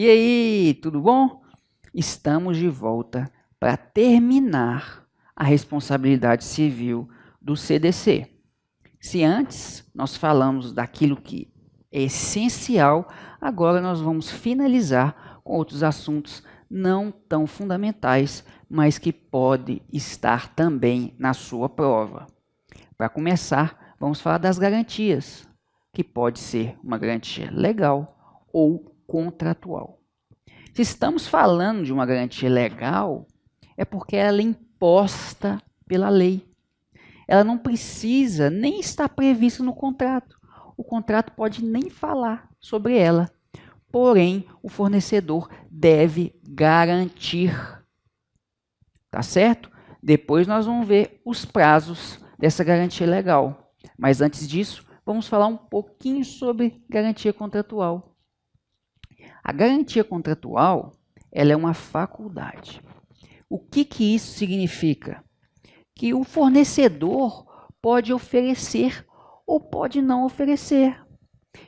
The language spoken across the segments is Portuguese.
E aí, tudo bom? Estamos de volta para terminar a responsabilidade civil do CDC. Se antes nós falamos daquilo que é essencial, agora nós vamos finalizar com outros assuntos não tão fundamentais, mas que podem estar também na sua prova. Para começar, vamos falar das garantias, que pode ser uma garantia legal ou contratual. Se estamos falando de uma garantia legal, é porque ela é imposta pela lei. Ela não precisa nem estar prevista no contrato. O contrato pode nem falar sobre ela. Porém, o fornecedor deve garantir. Tá certo? Depois nós vamos ver os prazos dessa garantia legal. Mas antes disso, vamos falar um pouquinho sobre garantia contratual. A garantia contratual, ela é uma faculdade. O que isso significa? Que o fornecedor pode oferecer ou pode não oferecer.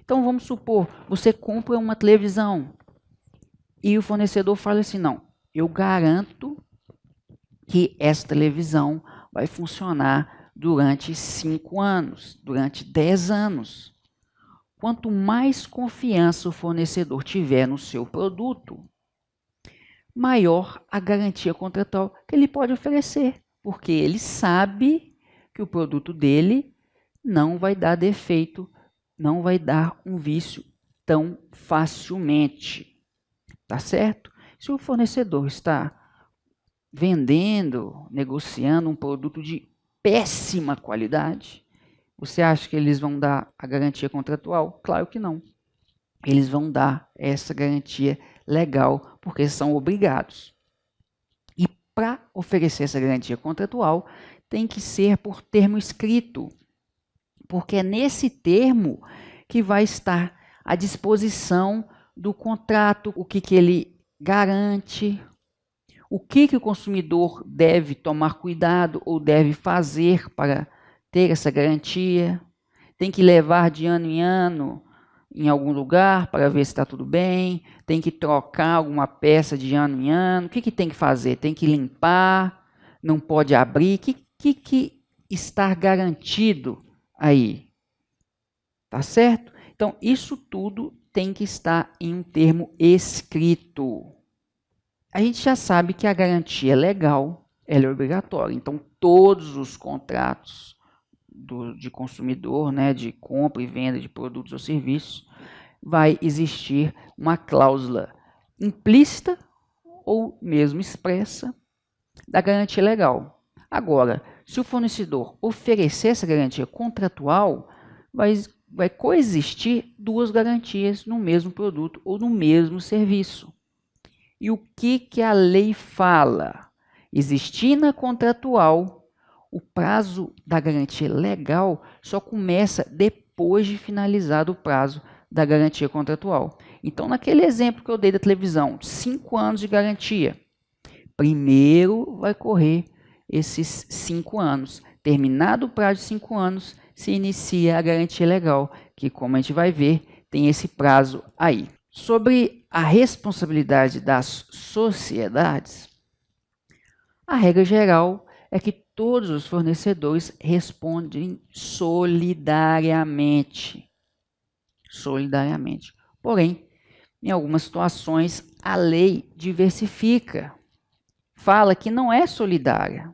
Então vamos supor, você compra uma televisão e o fornecedor fala assim, não, eu garanto que essa televisão vai funcionar durante 5 anos, durante 10 anos. Quanto mais confiança o fornecedor tiver no seu produto, maior a garantia contratual que ele pode oferecer, porque ele sabe que o produto dele não vai dar defeito, não vai dar um vício tão facilmente. Tá certo? Se o fornecedor está vendendo, negociando um produto de péssima qualidade, você acha que eles vão dar a garantia contratual? Claro que não. Eles vão dar essa garantia legal, porque são obrigados. E para oferecer essa garantia contratual, tem que ser por termo escrito, porque é nesse termo que vai estar à disposição do contrato, o que ele garante, o que o consumidor deve tomar cuidado ou deve fazer para ter essa garantia. Tem que levar de ano em ano em algum lugar para ver se está tudo bem, tem que trocar alguma peça de ano em ano. O que tem que fazer? Tem que limpar, não pode abrir. O que está garantido aí? Tá certo? Então, isso tudo tem que estar em um termo escrito. A gente já sabe que a garantia legal ela é obrigatória. Então, todos os contratos de consumidor, né, de compra e venda de produtos ou serviços, vai existir uma cláusula implícita ou mesmo expressa da garantia legal. Agora, se o fornecedor oferecer essa garantia contratual, vai coexistir duas garantias no mesmo produto ou no mesmo serviço. E o que a lei fala? Existir na contratual, o prazo da garantia legal só começa depois de finalizado o prazo da garantia contratual. Então, naquele exemplo que eu dei da televisão, 5 anos de garantia. Primeiro vai correr esses 5 anos. Terminado o prazo de 5 anos, se inicia a garantia legal, que, como a gente vai ver, tem esse prazo aí. Sobre a responsabilidade das sociedades, a regra geral é que todos os fornecedores respondem solidariamente. Porém, em algumas situações, a lei diversifica. Fala que não é solidária.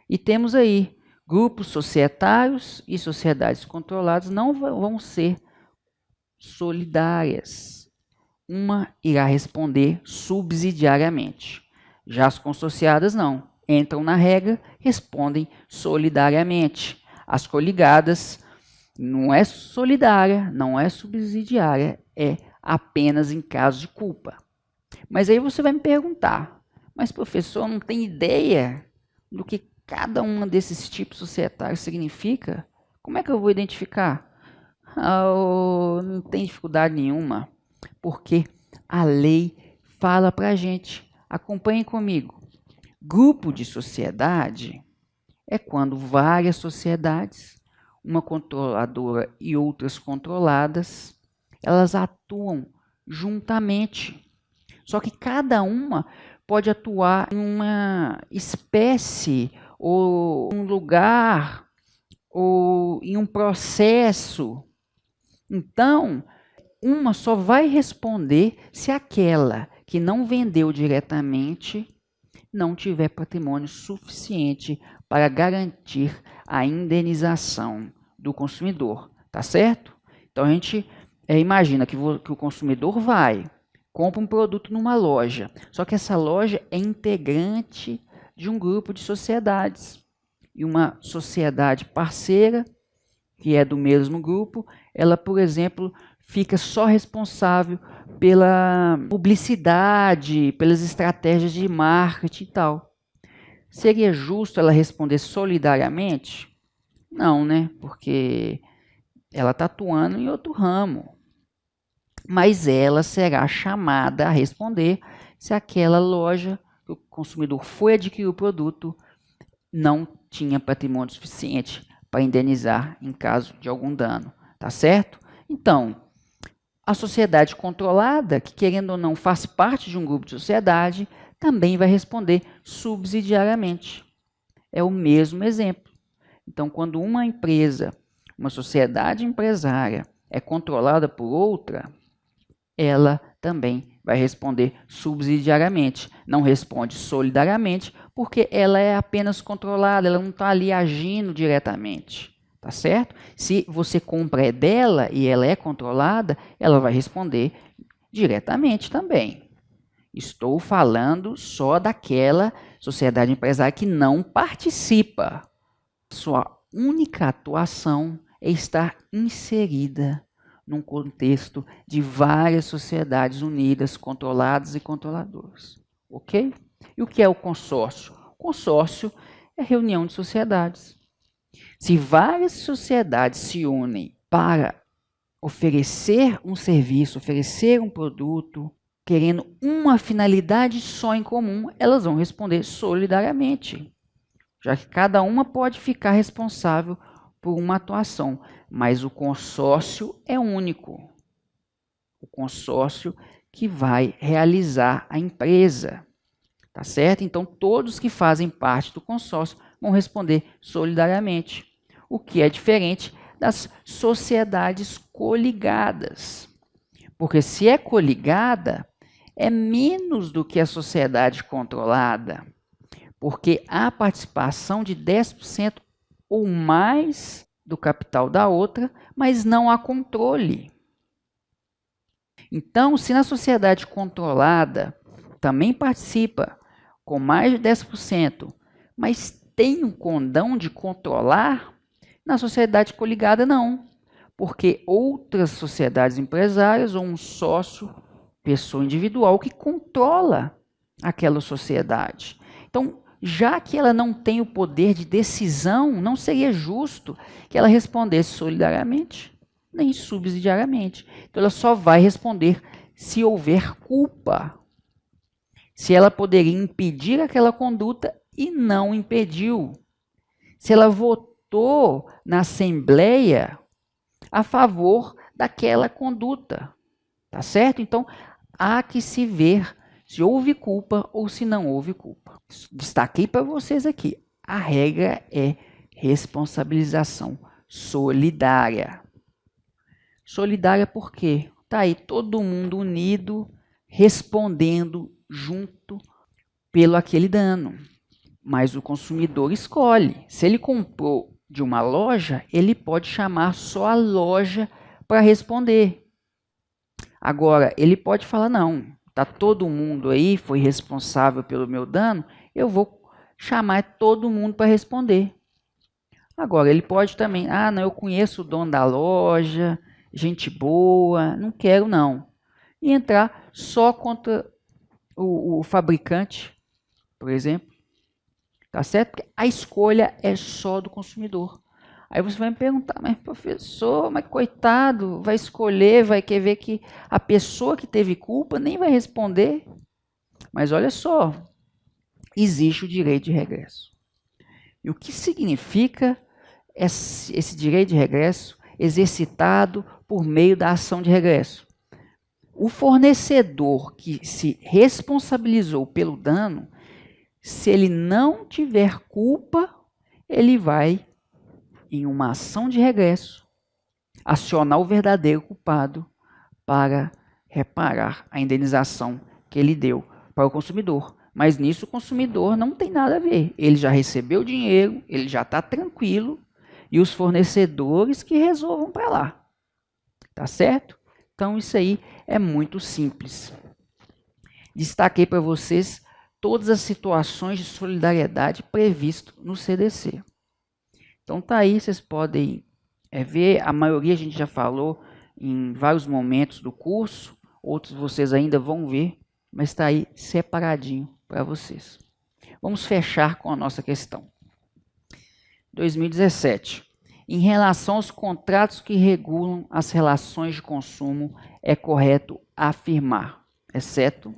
E temos aí grupos societários e sociedades controladas não vão ser solidárias. Uma irá responder subsidiariamente. Já as consorciadas não. Entram na regra, respondem solidariamente. As coligadas não é solidária, não é subsidiária, é apenas em caso de culpa. Mas aí você vai me perguntar, mas professor, não tem ideia do que cada um desses tipos societários significa? Como é que eu vou identificar? Não tem dificuldade nenhuma, porque a lei fala para a gente. Acompanhem comigo. Grupo de sociedade é quando várias sociedades, uma controladora e outras controladas, elas atuam juntamente. Só que cada uma pode atuar em uma espécie, ou um lugar, ou em um processo. Então, uma só vai responder se aquela que não vendeu diretamente não tiver patrimônio suficiente para garantir a indenização do consumidor, tá certo? Então a gente imagina que o consumidor compra um produto numa loja, só que essa loja é integrante de um grupo de sociedades, e uma sociedade parceira, que é do mesmo grupo, ela, por exemplo, fica só responsável pela publicidade, pelas estratégias de marketing e tal. Seria justo ela responder solidariamente? Não, né? Porque ela está atuando em outro ramo. Mas ela será chamada a responder se aquela loja que o consumidor foi adquirir o produto não tinha patrimônio suficiente para indenizar em caso de algum dano, tá certo? Então, a sociedade controlada, que querendo ou não faz parte de um grupo de sociedade, também vai responder subsidiariamente. É o mesmo exemplo. Então, quando uma empresa, uma sociedade empresária, é controlada por outra, ela também vai responder subsidiariamente. Não responde solidariamente, porque ela é apenas controlada, ela não está ali agindo diretamente. Tá certo? Se você compra dela e ela é controlada, ela vai responder diretamente também. Estou falando só daquela sociedade empresária que não participa. Sua única atuação é estar inserida num contexto de várias sociedades unidas, controladas e controladoras. Ok? E o que é o consórcio? O consórcio é a reunião de sociedades. Se várias sociedades se unem para oferecer um serviço, oferecer um produto, querendo uma finalidade só em comum, elas vão responder solidariamente, já que cada uma pode ficar responsável por uma atuação, mas o consórcio é único. O consórcio que vai realizar a empresa, tá certo? Então todos que fazem parte do consórcio vão responder solidariamente, o que é diferente das sociedades coligadas. Porque se é coligada, é menos do que a sociedade controlada, porque há participação de 10% ou mais do capital da outra, mas não há controle. Então, se na sociedade controlada também participa com mais de 10%, mas tem um condão de controlar, na sociedade coligada não, porque outras sociedades empresárias ou um sócio, pessoa individual, que controla aquela sociedade. Então, já que ela não tem o poder de decisão, não seria justo que ela respondesse solidariamente, nem subsidiariamente. Então, ela só vai responder se houver culpa. Se ela poderia impedir aquela conduta e não impediu. Se ela votou na Assembleia a favor daquela conduta. Tá certo? Então, há que se ver se houve culpa ou se não houve culpa. Destaquei para vocês aqui. A regra é responsabilização solidária. Solidária por quê? Tá aí todo mundo unido, respondendo junto pelo aquele dano. Mas o consumidor escolhe. Se ele comprou de uma loja, ele pode chamar só a loja para responder. Agora, ele pode falar, não, tá todo mundo aí, foi responsável pelo meu dano, eu vou chamar todo mundo para responder. Agora, ele pode também, não, eu conheço o dono da loja, gente boa, não quero não. E entrar só contra o fabricante, por exemplo. Tá certo? Porque a escolha é só do consumidor. Aí você vai me perguntar, mas professor, mas coitado, vai escolher, vai querer ver que a pessoa que teve culpa nem vai responder. Mas olha só, existe o direito de regresso. E o que significa esse direito de regresso exercitado por meio da ação de regresso? O fornecedor que se responsabilizou pelo dano, se ele não tiver culpa, ele vai, em uma ação de regresso, acionar o verdadeiro culpado para reparar a indenização que ele deu para o consumidor. Mas nisso o consumidor não tem nada a ver. Ele já recebeu o dinheiro, ele já está tranquilo, e os fornecedores que resolvam para lá. Tá certo? Então isso aí é muito simples. Destaquei para vocês todas as situações de solidariedade previstas no CDC. Então tá aí, vocês podem ver, a maioria a gente já falou em vários momentos do curso, outros vocês ainda vão ver, mas está aí separadinho para vocês. Vamos fechar com a nossa questão. 2017. Em relação aos contratos que regulam as relações de consumo, é correto afirmar, exceto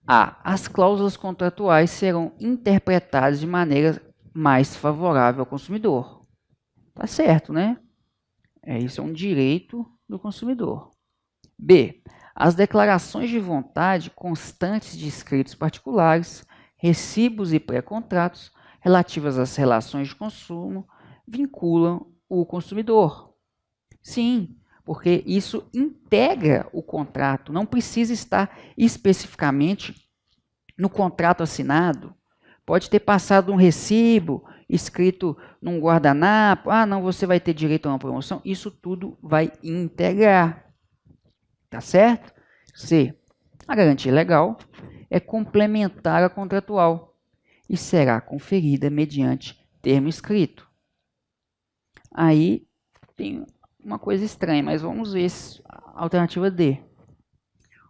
A. As cláusulas contratuais serão interpretadas de maneira mais favorável ao consumidor. Tá certo, né? Isso é um direito do consumidor. B. As declarações de vontade constantes de escritos particulares, recibos e pré-contratos relativas às relações de consumo vinculam o consumidor. Sim, porque isso integra o contrato, não precisa estar especificamente no contrato assinado. Pode ter passado um recibo escrito num guardanapo, não, você vai ter direito a uma promoção, isso tudo vai integrar. Tá certo? C. A garantia legal é complementar a contratual e será conferida mediante termo escrito. Aí tem uma coisa estranha, mas vamos ver a alternativa D.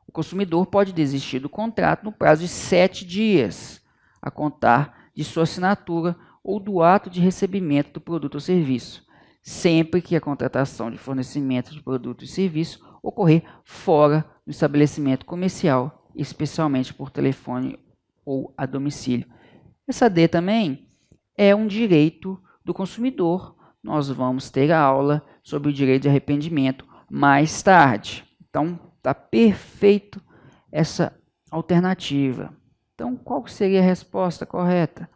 O consumidor pode desistir do contrato no prazo de 7 dias, a contar de sua assinatura ou do ato de recebimento do produto ou serviço, sempre que a contratação de fornecimento de produto e serviço ocorrer fora do estabelecimento comercial, especialmente por telefone ou a domicílio. Essa D também é um direito do consumidor. Nós vamos ter a aula sobre o direito de arrependimento mais tarde. Então, está perfeito essa alternativa. Então, qual seria a resposta correta?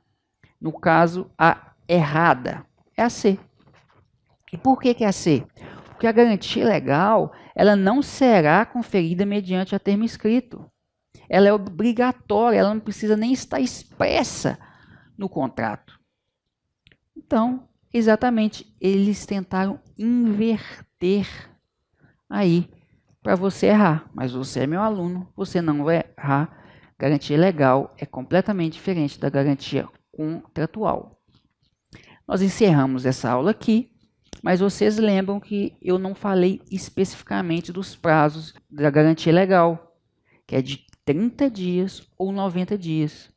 No caso, a errada é a C. E por que é a C? Porque a garantia legal, ela não será conferida mediante a termo escrito. Ela é obrigatória, ela não precisa nem estar expressa no contrato. Então, exatamente, eles tentaram inverter aí para você errar. Mas você é meu aluno, você não vai errar. Garantia legal é completamente diferente da garantia contratual. Nós encerramos essa aula aqui. Mas vocês lembram que eu não falei especificamente dos prazos da garantia legal, que é de 30 dias ou 90 dias.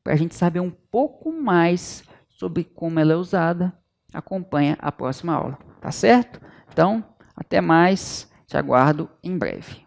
Para a gente saber um pouco mais sobre como ela é usada, acompanha a próxima aula, tá certo? Então, até mais, te aguardo em breve.